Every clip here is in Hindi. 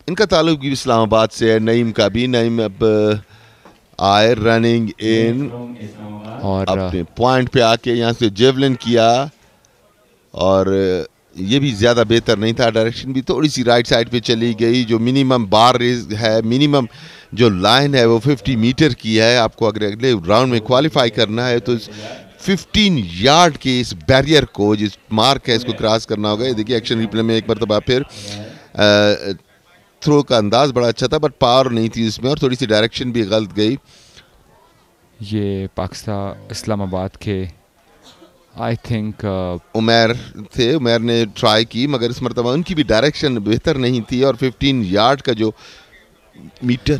इनका ताल्लुक भी इस्लामाबाद से है। नईम का भी, नईम अब आए रनिंग इन और अपने पॉइंट पे आके यहाँ से जेवलिन किया, और ये भी ज़्यादा बेहतर नहीं था। डायरेक्शन भी थोड़ी सी राइट साइड पे चली गई। जो मिनिमम बार रेस है, मिनिमम जो लाइन है वो 50 मीटर की है। आपको अगर अगले राउंड में क्वालिफाई करना है तो 15 यार्ड के इस बैरियर को, जिस मार्क है, इसको क्रॉस करना होगा। ये देखिए एक्शन रिप्ले में एक मरतबा फिर थ्रो का अंदाज बड़ा अच्छा था, बट पावर नहीं थी इसमें, और थोड़ी सी डायरेक्शन भी गलत गई। ये पाकिस्तान इस्लामाबाद के आई थिंक उमर थे। उमर ने ट्राई की, मगर इस मरतबा उनकी भी डायरेक्शन बेहतर नहीं थी, और 15 यार्ड का जो मीटर,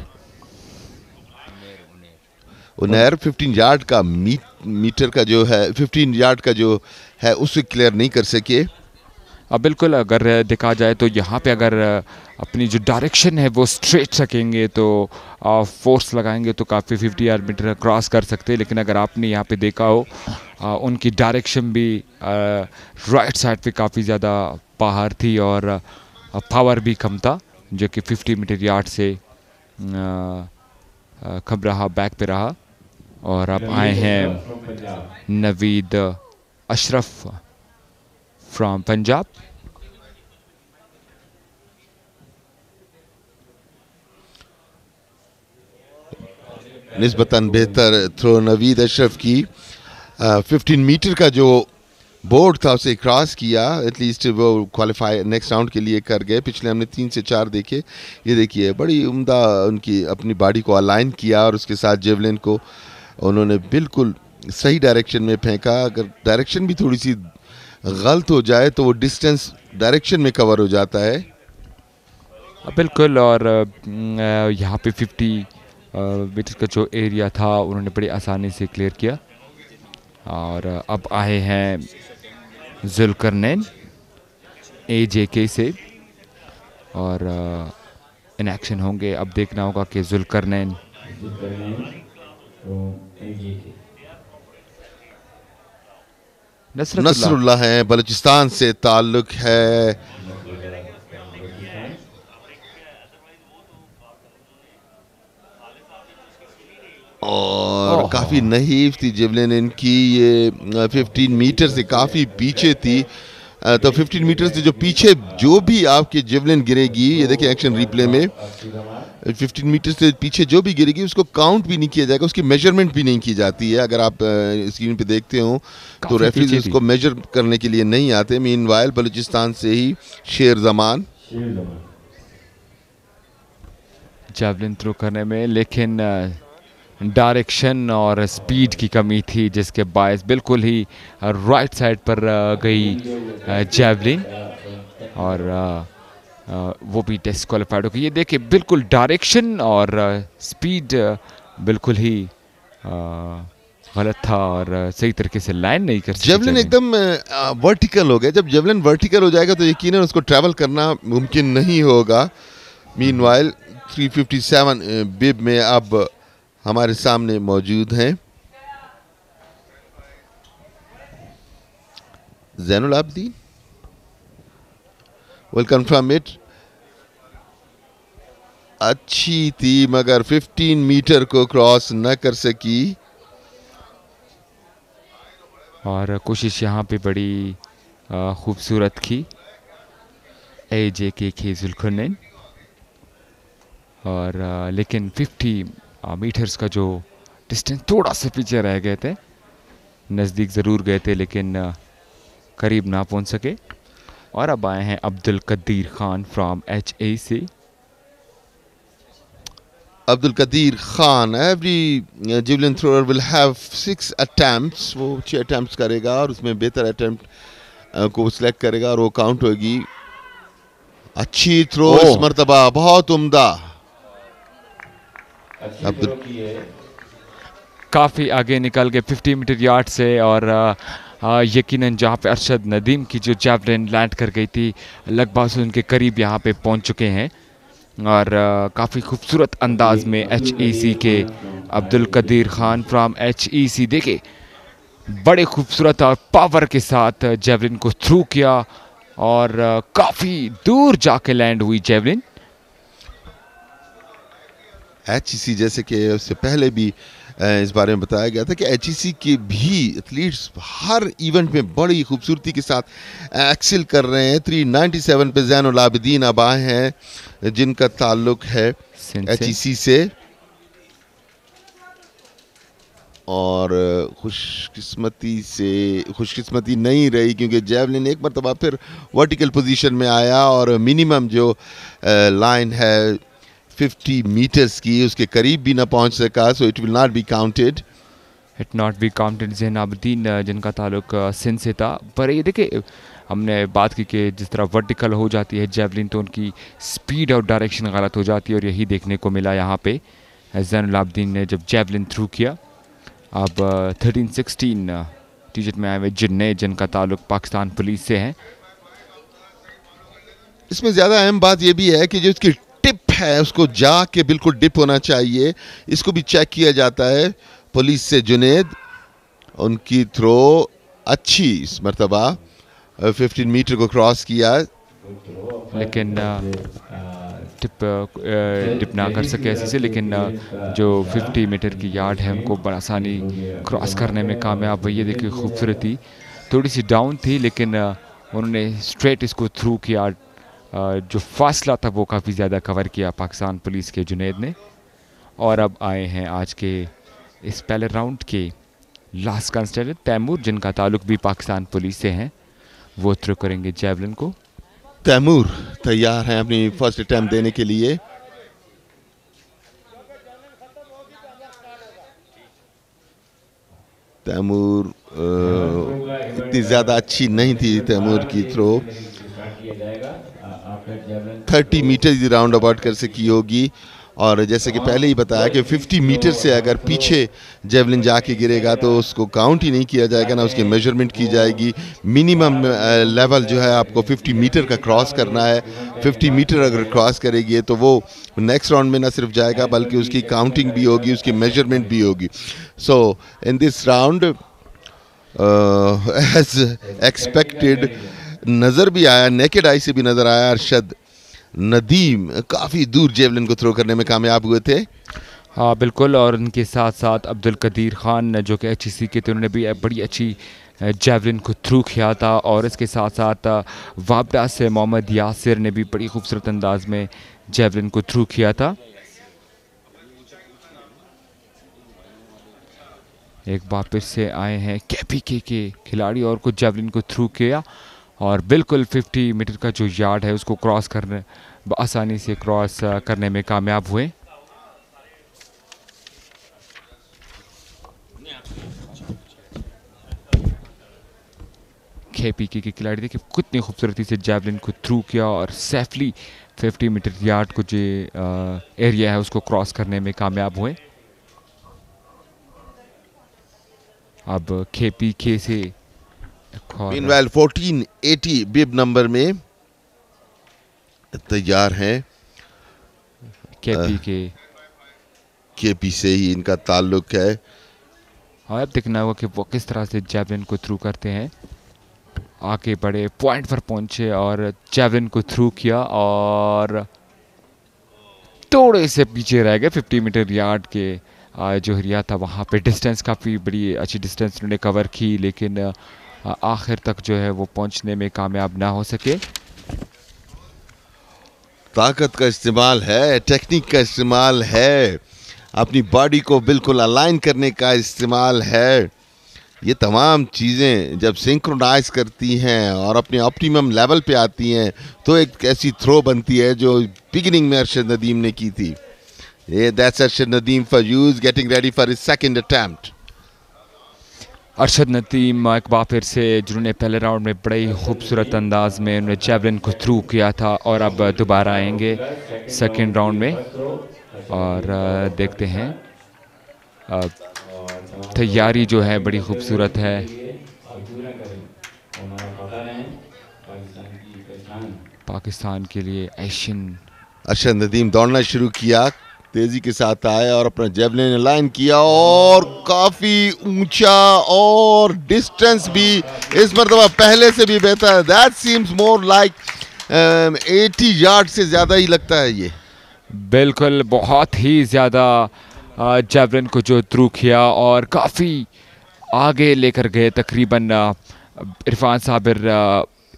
उनैर 15 यार्ड का मीटर का जो है, 15 यार्ड का जो है उसे क्लियर नहीं कर सके। अब बिल्कुल अगर देखा जाए तो यहाँ पे अगर अपनी जो डायरेक्शन है वो स्ट्रेट रखेंगे तो फोर्स लगाएंगे तो काफ़ी 50 यार्ड मीटर क्रॉस कर सकते हैं। लेकिन अगर आपने यहाँ पे देखा हो उनकी डायरेक्शन भी राइट साइड पे काफ़ी ज़्यादा बाहर थी, और पावर भी कम था, जो कि 50 मीटर यार्ड से कम रहा, बैक पे रहा। और अब आए हैं नवीद अशरफ फ्रॉम पंजाब। निस्बतन बेहतर थ्रो नवीद अशरफ की। 15 मीटर का जो बोर्ड था उसे क्रॉस किया, एटलीस्ट वो क्वालिफाई नेक्स्ट राउंड के लिए कर गए। पिछले हमने 3 से 4 देखे, ये देखिए बड़ी उम्दा उनकी अपनी बॉडी को अलाइन किया, और उसके साथ जेवलिन को उन्होंने बिल्कुल सही डायरेक्शन में फेंका। अगर डायरेक्शन भी थोड़ी सी गलत हो जाए तो वो डिस्टेंस डायरेक्शन में कवर हो जाता है। बिल्कुल, और यहाँ पे 50 मीटर का जो एरिया था उन्होंने बड़ी आसानी से क्लियर किया। और अब आए हैं जुल्करनैन AJK से, और इन एक्शन होंगे। अब देखना होगा कि जुल्करनैन नसरुल्लाह हैं, बलूचिस्तान से ताल्लुक है। और काफ़ी नहीफ थी जेवलिन इनकी। ये 15 मीटर से काफ़ी पीछे थी, तो 15 मीटर से जो पीछे जो भी आपकी जेवलिन गिरेगी, ये देखिए एक्शन रिप्ले में, 15 मीटर से पीछे जो भी गिरेगी उसको काउंट भी नहीं किया जाएगा, उसकी मेजरमेंट भी नहीं की जाती है। अगर आप स्क्रीन पे देखते हो तो रेफरीज उसको मेजर करने के लिए नहीं आते। मीनवाइल बलूचिस्तान से ही शेर जमान जेवलिन थ्रो करने में, लेकिन डायरेक्शन और स्पीड की कमी थी, जिसके बायस बिल्कुल ही राइट साइड पर गई जेवलिन, और वो भी डिस्क्वालीफाइड हो गई। ये देखिए बिल्कुल डायरेक्शन और स्पीड बिल्कुल ही गलत था, और सही तरीके से लाइन नहीं कर सकती। जेवलिन एकदम वर्टिकल हो गया। जब जेवलिन वर्टिकल हो जाएगा तो यकीनन उसको ट्रैवल करना मुमकिन नहीं होगा। मीनवाइल 357 बिब में अब हमारे सामने मौजूद हैं Zainul Abedin. Will confirm it. अच्छी थी मगर 15 मीटर को क्रॉस न कर सकी, और कोशिश यहाँ पे बड़ी खूबसूरत की AJK के जुल्करनैन, और लेकिन 50 मीटर्स का जो डिस्टेंस थोड़ा सा पीछे रह गए थे। नज़दीक ज़रूर गए थे लेकिन करीब ना पहुंच सके। और अब आए हैं Abdul Qadir Khan from HAC। Abdul Qadir Khan, every javelin thrower will have 6 attempts. वो 6 अटेम्प्ट्स करेगा और उसमें बेहतर अटेम्प्ट को सिलेक्ट करेगा और वो काउंट होगी। अच्छी थ्रो इस मर्तबा, बहुत उम्दा। काफ़ी आगे निकल गए 50 मीटर यार्ड से, और यकीनन जहाँ पे अरशद नदीम की जो जैवलिन लैंड कर गई थी लगभग उनके करीब यहाँ पे पहुँच चुके हैं। और काफ़ी खूबसूरत अंदाज में HAC के अब्दुल कदीर खान फ्रॉम HAC देखे बड़े खूबसूरत और पावर के साथ जैवलिन को थ्रू किया, और काफ़ी दूर जाके लैंड हुई जैवलिन। HEC, जैसे कि उससे पहले भी इस बारे में बताया गया था कि HEC के भी एथलीट्स हर इवेंट में बड़ी खूबसूरती के साथ एक्सेल कर रहे हैं। 397 पे ज़ैनुल आबिदीन अब आए हैं जिनका ताल्लुक है HEC से, और खुशकिस्मती नहीं रही क्योंकि जेवलिन एक मरतबा फिर वर्टिकल पोजीशन में आया और मिनिमम जो लाइन है 50 मीटर्स की उसके करीब भी ना पहुंच सका, so it will not be counted. Zainul Abidin जिनका ताल्लुक सिंध से था। पर ये देखिए, हमने बात की कि जिस तरह वर्टिकल हो जाती है जेवलिन तो उनकी स्पीड और डायरेक्शन गलत हो जाती है, और यही देखने को मिला यहाँ पे ज़ैनुल आबिदीन ने जब जेवलिन थ्रू किया। अब 13-16 टी-शर्ट में आए हुए जुन्नैद जिनका ताल्लुक पाकिस्तान पुलिस से है। इसमें ज़्यादा अहम बात यह भी है कि जो उसकी टिप है उसको जाके बिल्कुल डिप होना चाहिए, इसको भी चेक किया जाता है पुलिस से। जुनैद उनकी थ्रो अच्छी इस मरतबा 15 मीटर को क्रॉस किया, लेकिन टिप ना कर सके ऐसे से, लेकिन जो 50 मीटर की यार्ड है उनको बड़ा आसानी क्रॉस करने में कामयाब हुई। ये देखिए खूबसूरती थोड़ी सी डाउन थी, लेकिन उन्होंने स्ट्रेट इसको थ्रू किया। जो फासला था वो काफ़ी ज़्यादा कवर किया पाकिस्तान पुलिस के जुनैद ने। और अब आए हैं आज के इस पहले राउंड के लास्ट कंस्टेंट तैमूर जिनका ताल्लुक भी पाकिस्तान पुलिस से हैं, वो थ्रो करेंगे जेवलिन को। तैमूर तैयार हैं अपनी फर्स्ट अटेम्प्ट देने के लिए। तैमूर इतनी ज़्यादा अच्छी नहीं थी तैमूर की थ्रो, 30 मीटर राउंड अबाउट कर सकी होगी, और जैसे कि पहले ही बताया कि 50 मीटर से अगर पीछे जेवलिन जाके गिरेगा तो उसको काउंट ही नहीं किया जाएगा, ना उसकी मेजरमेंट की जाएगी। मिनिमम लेवल जो है आपको 50 मीटर का क्रॉस करना है। 50 मीटर अगर क्रॉस करेगी तो वो नेक्स्ट राउंड में ना सिर्फ जाएगा बल्कि उसकी काउंटिंग भी होगी, उसकी मेजरमेंट भी होगी। So in this round as expected नज़र भी आया, नेकेड आई से भी नज़र आया, अरशद नदीम काफ़ी दूर जेवलिन को थ्रो करने में कामयाब हुए थे। हाँ बिल्कुल, और उनके साथ साथ अब्दुल कदीर खान जो कि HEC के थे, उन्होंने भी बड़ी अच्छी जेवलिन को थ्रू किया था। और इसके साथ साथ वापडा से मोहम्मद यासिर ने भी बड़ी खूबसूरत अंदाज में जेवलिन को थ्रू किया था। एक वापस से आए हैं KPK के खिलाड़ी और कुछ जेवलिन को थ्रू किया, और बिल्कुल 50 मीटर का जो यार्ड है उसको क्रॉस करने आसानी से क्रॉस करने में कामयाब हुए। KPK के खिलाड़ी देखिए कितनी खूबसूरती से जेवलिन को थ्रू किया और सेफली 50 मीटर यार्ड को जो एरिया है उसको क्रॉस करने में कामयाब हुए। अब KPK से मीनवाइल 1480 बिब नंबर में तैयार हैं। KP से ही इनका ताल्लुक है। और अब देखना होगा कि वो किस तरह से जेवलिन को थ्रू करते हैं। आगे बढ़े, पॉइंट पर पहुंचे और जेवलिन को थ्रू किया और थोड़े से पीछे रह गए 50 मीटर यार्ड के जो एरिया था वहाँ पे। डिस्टेंस काफ़ी बड़ी अच्छी डिस्टेंस उन्होंने कवर की, लेकिन आखिर तक जो है वो पहुंचने में कामयाब ना हो सके। ताकत का इस्तेमाल है, टेक्निक का इस्तेमाल है, अपनी बॉडी को बिल्कुल अलाइन करने का इस्तेमाल है। ये तमाम चीज़ें जब सिंक्रोनाइज करती हैं और अपने ऑप्टिमम लेवल पे आती हैं तो एक ऐसी थ्रो बनती है जो बिगिनिंग में अरशद नदीम ने की थी। ये that's Arshad Nadeem for use getting ready for his second attempt. Arshad Nadeem एक बार फिर से जिन्होंने पहले राउंड में बड़े ही खूबसूरत अंदाज में उन्होंने जेवलिन को थ्रू किया था और अब दोबारा आएंगे सेकंड राउंड में। और देखते हैं तैयारी जो है बड़ी खूबसूरत है। पाकिस्तान के लिए एशियन अरशद नदीम दौड़ना शुरू किया, तेजी के साथ आया और अपना जेवलिन लाइन किया और काफी ऊंचा और डिस्टेंस भी इस मरतबा पहले से भी बेहतर। That seems more like 80 yard से ज्यादा ही लगता है ये। बिल्कुल, बहुत ही ज़्यादा जैवलिन को जो थ्रू किया और काफ़ी आगे लेकर गए, तकरीबन इरफान साबिर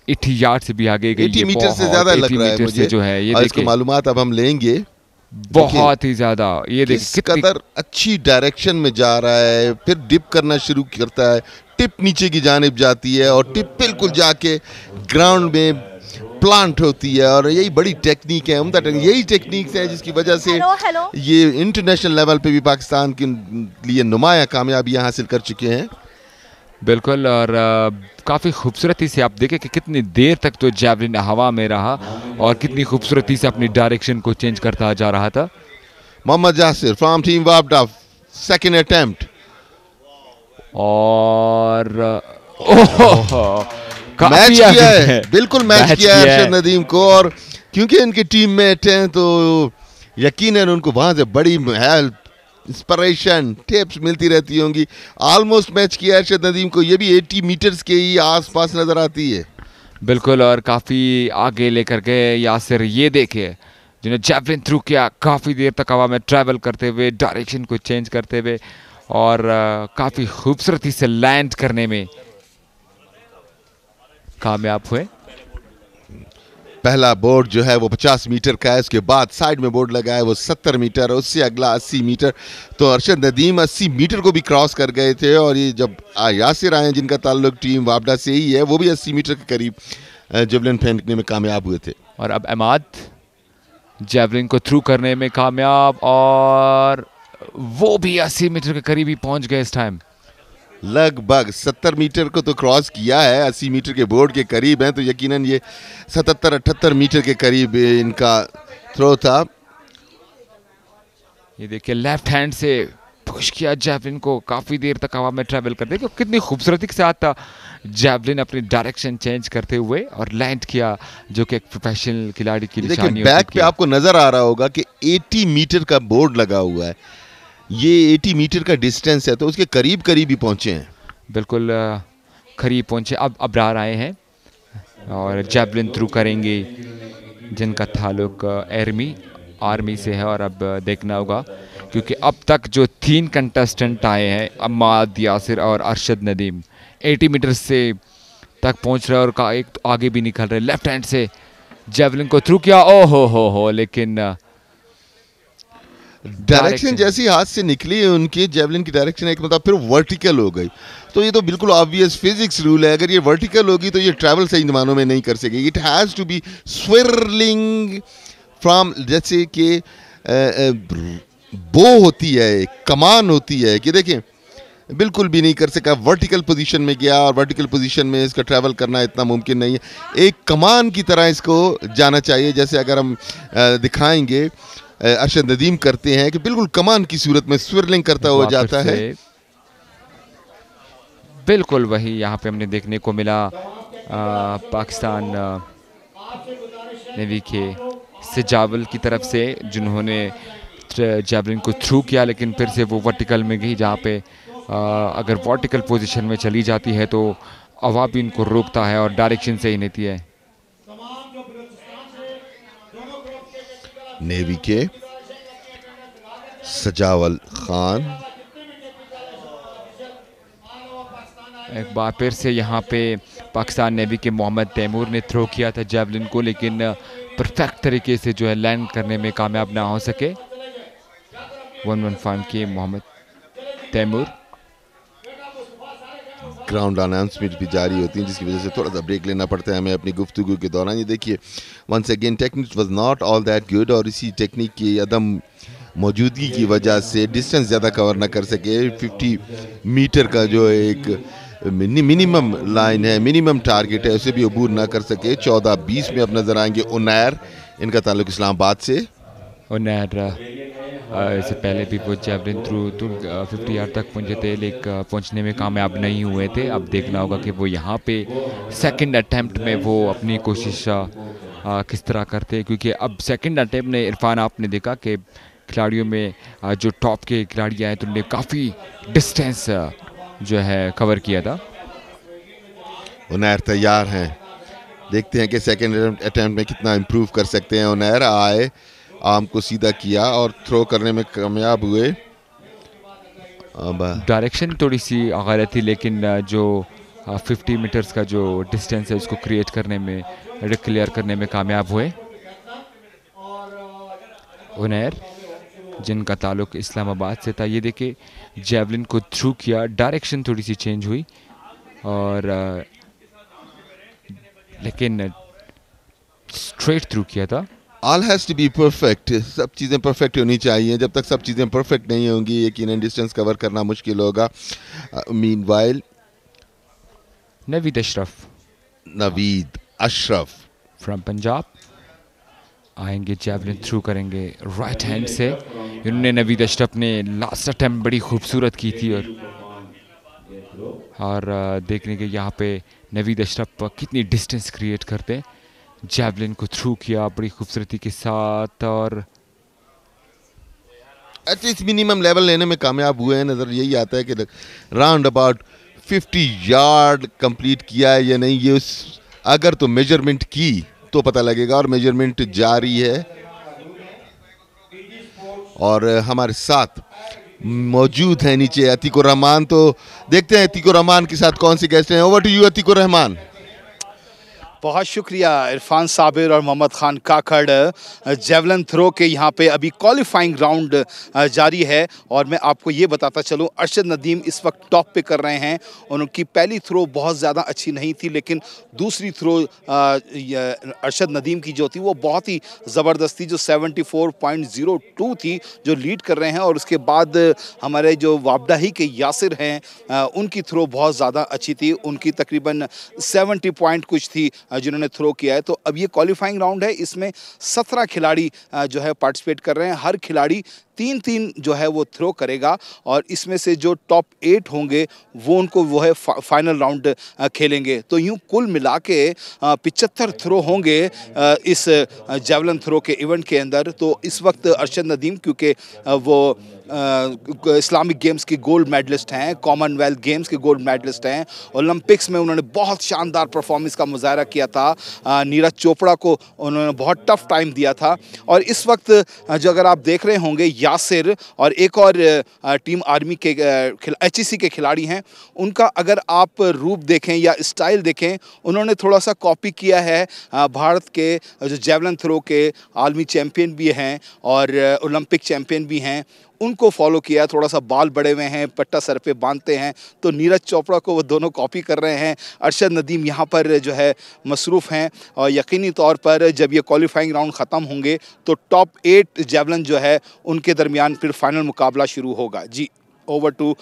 80 यार्ड से भी आगे गई 80 ये, मीटर से बहुत ज़्यादा 80 लग रहा है मीटर से मुझे, जो है ये और इसको देखिए, मालूमात अब हम लेंगे। देखिए बहुत ही ज़्यादा, ये देखिए किस कितनी कदर अच्छी डायरेक्शन में जा रहा है, फिर डिप करना शुरू करता है, टिप नीचे की जानिब जाती है और टिप बिल्कुल जाके ग्राउंड में प्लांट होती है। और यही बड़ी टेक्निक है, उम्दा टेक्निक, यही टेक्निक्स है जिसकी वजह से ये इंटरनेशनल लेवल पे भी पाकिस्तान के लिए नुमाया कामयाबियां हासिल कर चुके हैं। बिल्कुल, और काफ़ी खूबसूरती से आप देखें कि कितनी देर तक तो जैवलिन हवा में रहा और कितनी खूबसूरती से अपनी डायरेक्शन को चेंज करता जा रहा था। Mohammad Yasir from team वापडा, second attempt, और मैच काफी किया आगे है, बिल्कुल मैच किया है अरशद नदीम को। और क्योंकि इनके टीममेट हैं तो यकीनन उनको वहां से बड़ी हेल्प, इंस्पिरेशन, टिप्स मिलती रहती होंगी। ऑलमोस्ट मैच किया है अरशद नदीम को, ये भी 80 मीटर्स के ही आसपास नजर आती है। बिल्कुल, और काफ़ी आगे लेकर गए यासिर, ये देखिए जिन्हें जैवलिन थ्रू किया, काफ़ी देर तक हवा में ट्रैवल करते हुए, डायरेक्शन को चेंज करते हुए और काफ़ी खूबसूरती से लैंड करने में कामयाब हुए। पहला बोर्ड जो है वो 50 मीटर का है, उसके बाद साइड में बोर्ड लगा है वो 70 मीटर, उससे अगला 80 मीटर। तो अरशद नदीम 80 मीटर को भी क्रॉस कर गए थे, और ये जब यासिर आए जिनका ताल्लुक टीम वापडा से ही है, वो भी 80 मीटर के करीब जेवलिन फेंकने में कामयाब हुए थे। और अब अहमद जेवलिन को थ्रू करने में कामयाब, और वो भी 80 मीटर के करीब ही पहुंच गए इस टाइम। लगभग 70 मीटर को तो क्रॉस किया है, 80 मीटर के बोर्ड के करीब हैं, तो यकीनन ये 77-78 मीटर के करीब इनका थ्रो था। ये देखिए लेफ्ट हैंड से पुश किया जैवलिन को, काफ़ी देर तक हवा में ट्रैवल करते, कितनी खूबसूरती के साथ जैवलिन अपनी डायरेक्शन चेंज करते हुए और लैंड किया, जो कि एक प्रोफेशनल खिलाड़ी की निशानी होती है। बैक पे आपको नजर आ रहा होगा कि 80 मीटर का बोर्ड लगा हुआ है, ये 80 मीटर का डिस्टेंस है, तो उसके करीब करीब ही पहुंचे हैं। बिल्कुल करीब पहुंचे। अब अब्रार आए हैं और जैवलिन थ्रू करेंगे, जिनका ताल्लुक आर्मी से है। और अब देखना होगा, क्योंकि अब तक जो 3 कंटेस्टेंट आए हैं, अम्माद, यासिर और अरशद नदीम, 80 मीटर से तक पहुंच रहे और एक तो आगे भी निकल रहे। लेफ्ट हैंड से जैवलिन को थ्रू किया, ओ हो, लेकिन डायरेक्शन जैसी हाथ से निकली उनकी जेवलिन की डायरेक्शन एक मतलब फिर वर्टिकल हो गई। तो ये तो बिल्कुल ऑब्वियस फिजिक्स रूल है, अगर ये वर्टिकल होगी तो ये ट्रैवल सही मानों में नहीं कर सकेगी। It has to be swirling from, जैसे कि बो होती है, कमान होती है, कि देखें बिल्कुल भी नहीं कर सका, वर्टिकल पोजीशन में गया, और वर्टिकल पोजीशन में इसका ट्रैवल करना इतना मुमकिन नहीं है। एक कमान की तरह इसको जाना चाहिए, जैसे अगर हम दिखाएंगे अरशद नदीम करते हैं कि बिल्कुल कमान की सूरत में स्विरलिंग करता हुआ जाता है। बिल्कुल वही यहाँ पे हमने देखने को मिला पाकिस्तान नेवी के सिजावल की तरफ से, जिन्होंने जैवलिन को थ्रू किया, लेकिन फिर से वो वर्टिकल में गई, जहाँ पे अगर वर्टिकल पोजीशन में चली जाती है तो हवा भी इनको रोकता है और डायरेक्शन सही नहीं है। नेवी के सजावल खान एक बार फिर से यहाँ पे पाकिस्तान नेवी के मोहम्मद तैमूर ने थ्रो किया था जैवलिन को, लेकिन परफेक्ट तरीके से जो है लैंड करने में कामयाब ना हो सके। 115 के मोहम्मद तैमूर। ग्राउंड अनाउंसमेंट भी जारी होती हैं, जिसकी वजह से थोड़ा सा ब्रेक लेना पड़ता है हमें अपनी गुफ्तगू के दौरान। ये देखिए once again technique was not all that good, और इसी टेक्निक की अदम मौजूदगी की वजह से डिस्टेंस ज़्यादा कवर ना कर सके। 50 मीटर का जो एक मिनिमम लाइन है, मिनिमम टारगेट है, उसे भी अबूर ना कर सके। 14-20 में अब नजर आएंगे उनैर, इनका ताल्लुक इस्लामाबाद से। उनैर इससे पहले भी वो जैवलिन थ्रू 50 यार्ड तक पहुंचे थे, लेकिन पहुंचने में कामयाब नहीं हुए थे। अब देखना होगा कि वो यहाँ पे सेकंड अटैम्प्ट में वो अपनी कोशिश किस तरह करते हैं, क्योंकि अब सेकंड अटैम्प्ट में इरफान आपने देखा कि खिलाड़ियों में जो टॉप के खिलाड़ी आए तो उन्होंने काफ़ी डिस्टेंस जो है कवर किया था। उनैर तैयार हैं, देखते हैं कि सेकंड अटैम्प्ट में कितना इम्प्रूव कर सकते हैं। उनैर आए आर्म को सीधा किया और थ्रो करने में कामयाब हुए। डायरेक्शन थोड़ी सी गलत थी, लेकिन जो 50 मीटर्स का जो डिस्टेंस है उसको क्रिएट करने में, क्लियर करने में कामयाब हुए। उनैर, जिनका ताल्लुक इस्लामाबाद से था, ये देखे जेवलिन को थ्रू किया, डायरेक्शन थोड़ी सी चेंज हुई और लेकिन स्ट्रेट थ्रू किया था। All has to be perfect, सब चीज़ें परफेक्ट होनी चाहिए। जब तक सब चीज़ें परफेक्ट नहीं होंगी यकीनन डिस्टेंस कवर करना मुश्किल होगा। मीनवाइल नवीद अशरफ फ्रॉम पंजाब आएंगे, जेवलिन थ्रू करेंगे राइट हैंड से। इन्होंने नवीद अशरफ ने लास्ट अटैम्प्ट बड़ी खूबसूरत की थी और देखने के यहाँ पे नवीद अशरफ कितनी डिस्टेंस क्रिएट करते हैं। जेवलिन को थ्रू किया बड़ी खूबसूरती के साथ और एटलीस्ट मिनिमम लेवल लेने में कामयाब हुए हैं। नज़र यही आता है कि राउंड अबाउट 50 यार्ड कंप्लीट किया है या नहीं, ये अगर तो मेजरमेंट की तो पता लगेगा और मेजरमेंट जारी है। और हमारे साथ मौजूद है नीचे अतीकुर रहमान, तो देखते हैं अतीकुर रहमान के साथ कौन सी गेस्ट हैं। Over to you Atiqur Rahman. बहुत शुक्रिया इरफान साबिर और मोहम्मद खान काकड़। जेवलिन थ्रो के यहाँ पे अभी क्वालिफाइंग राउंड जारी है और मैं आपको ये बताता चलूँ, अरशद नदीम इस वक्त टॉप पे कर रहे हैं। उनकी पहली थ्रो बहुत ज़्यादा अच्छी नहीं थी, लेकिन दूसरी थ्रो अरशद नदीम की जो थी वो बहुत ही ज़बरदस्त थी, जो 74.02 थी, जो लीड कर रहे हैं। और उसके बाद हमारे जो वाबडाही के यासिर हैं उनकी थ्रो बहुत ज़्यादा अच्छी थी, उनकी तकरीबन 70 पॉइंट कुछ थी जिन्होंने थ्रो किया है। तो अब ये क्वालिफाइंग राउंड है, इसमें 17 खिलाड़ी जो है पार्टिसिपेट कर रहे हैं। हर खिलाड़ी 3-3 जो है वो थ्रो करेगा और इसमें से जो टॉप 8 होंगे वो उनको वो है फाइनल राउंड खेलेंगे। तो यूँ कुल मिला के 75 थ्रो होंगे इस जेवलिन थ्रो के इवेंट के अंदर। तो इस वक्त अरशद नदीम, क्योंकि वो इस्लामिक गेम्स के गोल्ड मेडलिस्ट हैं, कॉमनवेल्थ गेम्स के गोल्ड मेडलिस्ट हैं, ओलंपिक्स में उन्होंने बहुत शानदार परफॉर्मेंस का मुजाहरा किया था। नीरज चोपड़ा को उन्होंने बहुत टफ टाइम दिया था। और इस वक्त जो अगर आप देख रहे होंगे, यासिर और एक और टीम आर्मी के HEC के खिलाड़ी हैं, उनका अगर आप रूप देखें या स्टाइल देखें, उन्होंने थोड़ा सा कॉपी किया है भारत के जो जेवलिन थ्रो के आलमी चैम्पियन भी हैं और ओलंपिक चैम्पियन भी हैं, उनको फॉलो किया। थोड़ा सा बाल बड़े हुए हैं, पट्टा सर पे बांधते हैं, तो नीरज चोपड़ा को वो दोनों कॉपी कर रहे हैं। अरशद नदीम यहाँ पर जो है मसरूफ़ हैं और यकीनी तौर पर जब ये क्वालिफाइंग राउंड ख़त्म होंगे तो टॉप 8 जेवलिन जो है उनके दरमियान फिर फाइनल मुकाबला शुरू होगा। जी, ओवर टू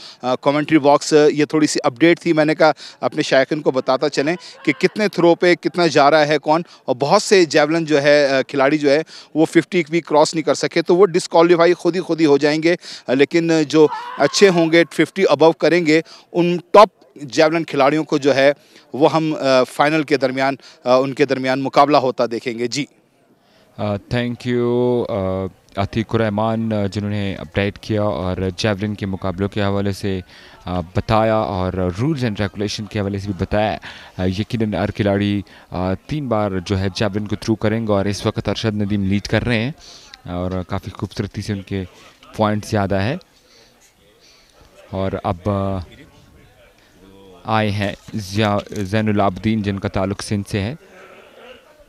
कमेंट्री बॉक्स। ये थोड़ी सी अपडेट थी, मैंने कहा अपने शायकीन को बताता चलें कि कितने थ्रो पे कितना जा रहा है कौन। और बहुत से जेवलिन जो है खिलाड़ी जो है वो 50 भी क्रॉस नहीं कर सके, तो वो डिस्क्वालीफाई खुद ही हो जाएंगे। लेकिन जो अच्छे होंगे 50 अबव करेंगे, उन टॉप जेवलिन खिलाड़ियों को जो है वो हम फाइनल के दरमियान उनके दरमियान मुकाबला होता देखेंगे। जी, थैंक यू अतीकुर रहमान, जिन्होंने अपडेट किया और जेवलिन के मुकाबलों के हवाले से बताया और रूल्स एंड रेगुलेशन के हवाले से भी बताया। यकीनन हर खिलाड़ी 3 बार जो है जेवलिन को थ्रू करेंगे और इस वक्त अरशद नदीम लीड कर रहे हैं और काफ़ी खूबसूरती से उनके पॉइंट्स ज़्यादा है। और अब आए हैं ज़ैनुल आबदीन, जिनका ताल्लुक सिंध से है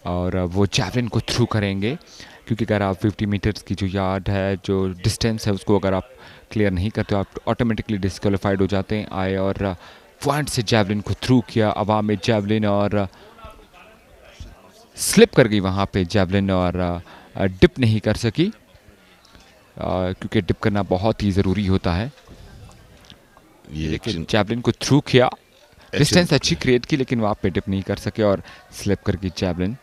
और वो जेवलिन को थ्रू करेंगे, क्योंकि अगर आप 50 मीटर्स की जो यार्ड है, जो डिस्टेंस है, उसको अगर आप क्लियर नहीं करते हो आप ऑटोमेटिकली डिस्क्वालीफाइड हो जाते हैं। आए और पॉइंट से जेवलिन को थ्रू किया, हवा में जेवलिन और स्लिप कर गई वहाँ पे जेवलिन और डिप नहीं कर सकी, क्योंकि डिप करना बहुत ही ज़रूरी होता है। लेकिन जेवलिन को थ्रू किया, डिस्टेंस अच्छी क्रिएट की, लेकिन वहाँ पे डिप नहीं कर सके और स्लिप कर गई जेवलिन।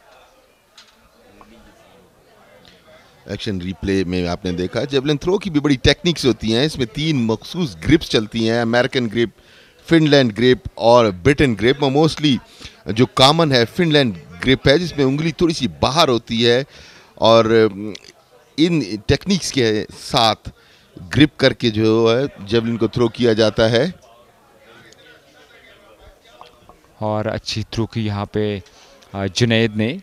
एक्शन रिप्ले में आपने देखा जेवलिन थ्रो की भी बड़ी टेक्निक्स होती हैं। इसमें 3 मखसूस ग्रिप्स चलती हैं, अमेरिकन ग्रिप, फिनलैंड ग्रिप और ब्रिटेन ग्रिप। मोस्टली जो कॉमन है फिनलैंड ग्रिप है, जिसमें उंगली थोड़ी सी बाहर होती है और इन टेक्निक्स के साथ ग्रिप करके जो है जेवलिन को थ्रो किया जाता है। और अच्छी थ्रो की यहाँ पे जुनैद ने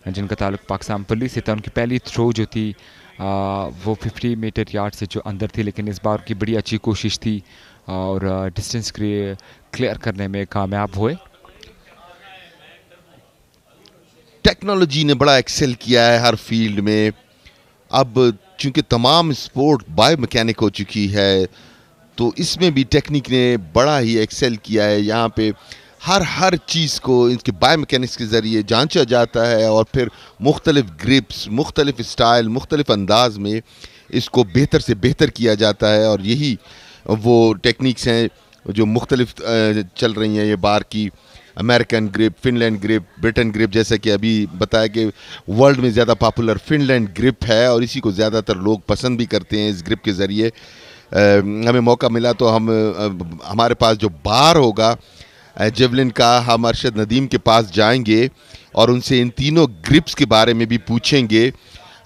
जिनका ताल्लुक पाकिस्तान पुलिस से था। उनकी पहली थ्रो जो थी वो 50 मीटर यार्ड से जो अंदर थी, लेकिन इस बार की बड़ी अच्छी कोशिश थी और डिस्टेंस क्लियर करने में कामयाब हुए। टेक्नोलॉजी ने बड़ा एक्सेल किया है हर फील्ड में। अब चूंकि तमाम स्पोर्ट बायोमैकेनिक हो चुकी है, तो इसमें भी टेक्निक ने बड़ा ही एक्सेल किया है। यहाँ पे हर चीज़ को इनके बायोमैकेनिक्स के ज़रिए जांचा जाता है और फिर मुख्तलिफ ग्रिप्स, मुख्तलिफ स्टाइल, मुख्तलिफ अंदाज में इसको बेहतर से बेहतर किया जाता है। और यही वो टेक्निक्स हैं जो मुख्तलिफ चल रही हैं ये बार की। American grip, Finland grip, Britain grip, जैसे कि अभी बताया कि वर्ल्ड में ज़्यादा पॉपुलर फिनलैंड ग्रिप है और इसी को ज़्यादातर लोग पसंद भी करते हैं। इस ग्रिप के ज़रिए हमें मौका मिला तो हमारे पास जो बार होगा जेवलिन का, हम अरशद नदीम के पास जाएंगे और उनसे इन तीनों ग्रिप्स के बारे में भी पूछेंगे।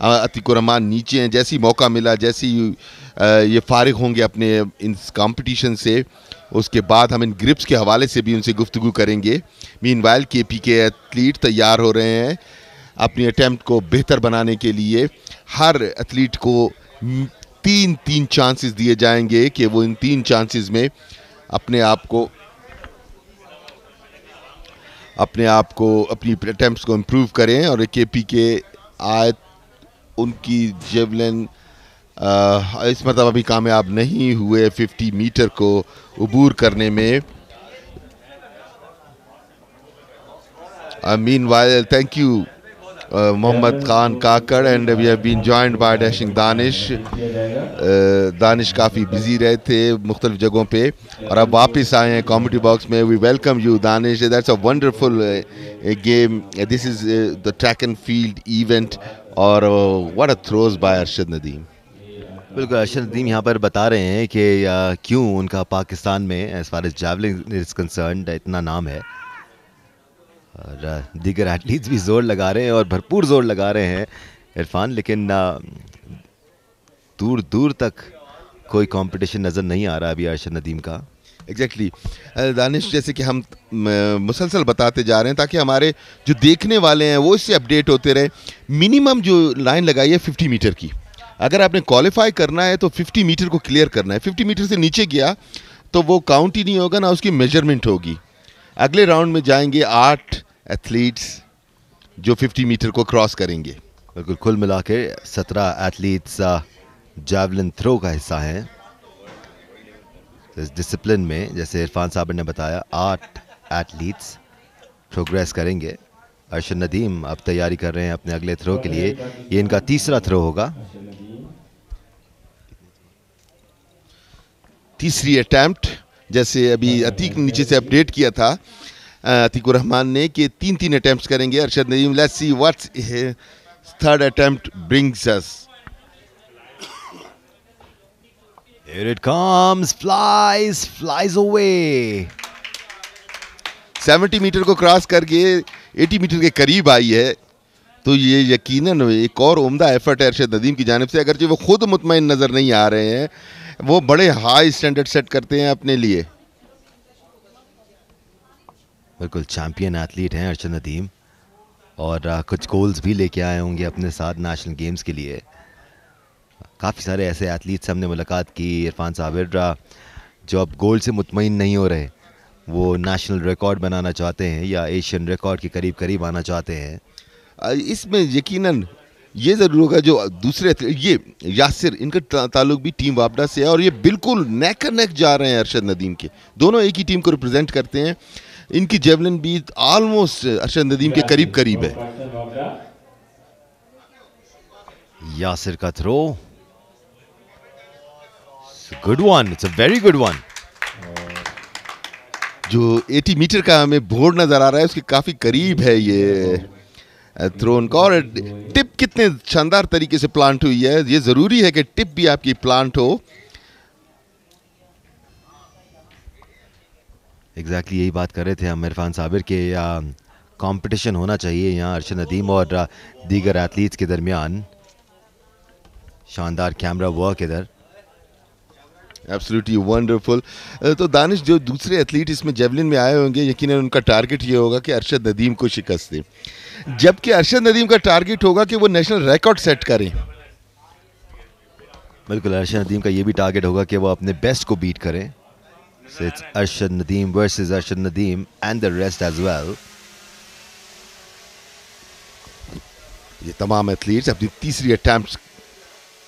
अतीकुर रहमान नीचे हैं, जैसी मौका मिला, जैसी ये फारिग होंगे अपने इन कंपटीशन से, उसके बाद हम इन ग्रिप्स के हवाले से भी उनसे गुफ्तगू करेंगे। मीनवाइल केपी के एथलीट तैयार हो रहे हैं अपनी अटैम्प्ट को बेहतर बनाने के लिए। हर एथलीट को तीन चांसेस दिए जाएंगे कि वो इन 3 चांसेस में अपने आप को अपनी अटैम्प्ट्स को इम्प्रूव करें। और केपी के आयत उनकी जेवलिन इस मतलब अभी कामयाब नहीं हुए 50 मीटर को उबूर करने में। Meanwhile, thank you, Mohammad Khan Kakad, and we have been joined by Dashing Danish. Danish काफ़ी बिजी रहे थे मुख्तलिफ जगहों पे और अब वापस आए हैं कॉमेडी बॉक्स में। We welcome you Danish. That's a wonderful game. This is the track and field event और what a throws by Arshad Nadeem. बिल्कुल, अरशद नदीम यहाँ पर बता रहे हैं कि क्यों उनका पाकिस्तान में as far as javelin is concerned इतना नाम है और दीगर एथलीट्स भी जोर लगा रहे हैं और भरपूर जोर लगा रहे हैं इरफान, लेकिन दूर दूर तक कोई कंपटीशन नज़र नहीं आ रहा अभी अरशद नदीम का। एग्जैक्टली दानिश, जैसे कि हम मुसलसल बताते जा रहे हैं ताकि हमारे जो देखने वाले हैं वो इससे अपडेट होते रहे। मिनिमम जो लाइन लगाई है 50 मीटर की, अगर आपने क्वालिफाई करना है तो 50 मीटर को क्लियर करना है। 50 मीटर से नीचे गया तो वो काउंट ही नहीं होगा, ना उसकी मेजरमेंट होगी। अगले राउंड में जाएंगे 8 एथलीट्स जो 50 मीटर को क्रॉस करेंगे। बिल्कुल, कुल मिला के 17 एथलीट्स जैवलिन थ्रो का हिस्सा हैं। इस डिसिप्लिन में जैसे इरफान साहब ने बताया 8 एथलीट्स प्रोग्रेस करेंगे। अरशद नदीम अब तैयारी कर रहे हैं अपने अगले थ्रो के लिए। ये इनका तीसरा थ्रो होगा, तीसरी अटैम्प्ट। जैसे अभी अतीक ने नीचे से अपडेट किया था अतीकुर रहमान ने कि 3 अटैम्प्ट्स करेंगे Arshad Nadeem. Let's see what's third attempt brings us. Here it comes, flies away. 70 metre को क्रॉस करके 80 मीटर के करीब आई है, तो ये यकीनन एक और उम्दा एफर्ट है अरशद नदीम की जानिब से। अगरचे वो खुद मुतमईन नज़र नहीं आ रहे हैं, वो बड़े हाई स्टैंडर्ड सेट करते हैं अपने लिए। बिल्कुल चैंपियन एथलीट हैं अरशद नदीम और कुछ गोल्स भी लेके आए होंगे अपने साथ नेशनल गेम्स के लिए। काफ़ी सारे ऐसे एथलीट से हमने मुलाकात की इरफान साबिर जो अब गोल्ड से मुतमईन नहीं हो रहे, वो नेशनल रिकॉर्ड बनाना चाहते हैं या एशियन रिकॉर्ड के करीब करीब आना चाहते हैं। इसमें यकीनन ये ज़रूर होगा जो दूसरे ये यासिर, इनका ताल्लुक भी टीम वापडा से है और ये बिल्कुल नेक नेक जा रहे हैं अरशद नदीम के। दोनों एक ही टीम को रिप्रेजेंट करते हैं। इनकी जेवलिन भी ऑलमोस्ट अरशद नदीम के करीब करीब है। यासिर का throw, good one, it's a very good one. जो 80 मीटर का हमें बोर्ड नजर आ रहा है उसके काफी करीब है ये थ्रो उनका। और टिप कितने शानदार तरीके से प्लांट हुई है। ये जरूरी है कि टिप भी आपकी प्लांट हो। एग्जैक्टली यही बात कर रहे थे हम इरफान साबिर के, कंपटीशन होना चाहिए यहाँ अरशद नदीम और दीगर एथलीट्स के दरमियान। शानदार कैमरा वर्क इधर। Absolutely wonderful. तो दानिश, जो दूसरे एथलीट इसमें जेवलिन में आए होंगे, यकीनन उनका टारगेट ये होगा कि अरशद नदीम को शिकस्त दें, जबकि अरशद नदीम का टारगेट होगा कि वो नेशनल रिकॉर्ड सेट करें। बिल्कुल, अरशद नदीम का ये भी टारगेट होगा कि वो अपने बेस्ट को बीट करें। So it's Arshad Nadeem versus Arshad Nadeem and the rest as well. ये तमाम एथलीट्स अपनी तीसरी अटैम्प्ट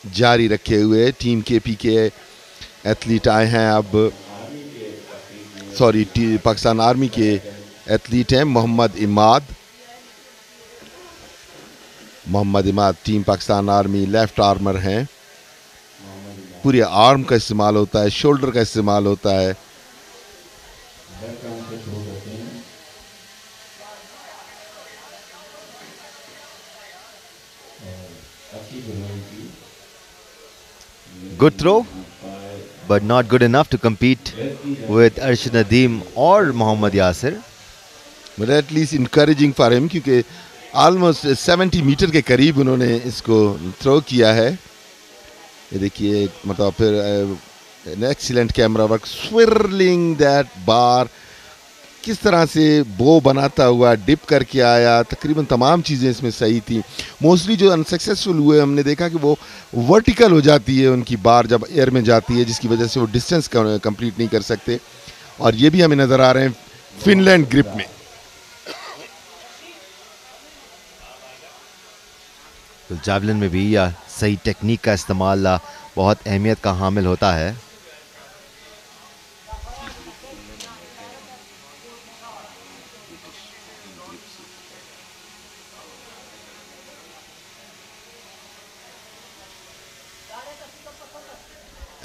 जारी रखे हुए। टीम केपी के एथलीट आए हैं अब, सॉरी पाकिस्तान आर्मी के एथलीट हैं Mohammad Imad team Pakistan army left armer हैं। पूरे आर्म का इस्तेमाल होता है, शोल्डर का इस्तेमाल होता है। Good throw, but not good enough to compete with Arshad Nadeem or Mohammad Yasir. But at least encouraging for him, क्योंकि ऑलमोस्ट 70 मीटर के करीब उन्होंने इसको थ्रो किया है। ये देखिए, मतलब फिर an excellent camera work, swirling that bar, किस तरह से बो बनाता हुआ डिप करके आया। तकरीबन तमाम चीज़ें इसमें सही थी। मोस्टली जो अनसक्सेसफुल हुए, हमने देखा कि वो वर्टिकल हो जाती है उनकी बार जब एयर में जाती है, जिसकी वजह से वो डिस्टेंस कंप्लीट नहीं कर सकते। और ये भी हमें नज़र आ रहे हैं फिनलैंड ग्रिप में। तो जावलिन में भी या सही टेक्निक का इस्तेमाल बहुत अहमियत का हामिल होता है।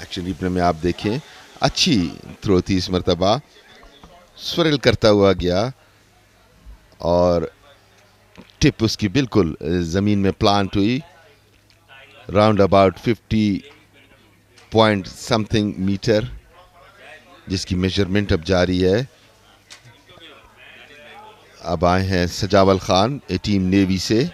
एक्शन रिप्ले में आप देखें, अच्छी थ्रो थी इस मरतबा, स्विरल करता हुआ गया और टिप उसकी बिल्कुल ज़मीन में प्लांट हुई। Round about 50 point something metre, जिसकी मेजरमेंट अब जारी है। अब आए हैं सजावल खान टीम नेवी से।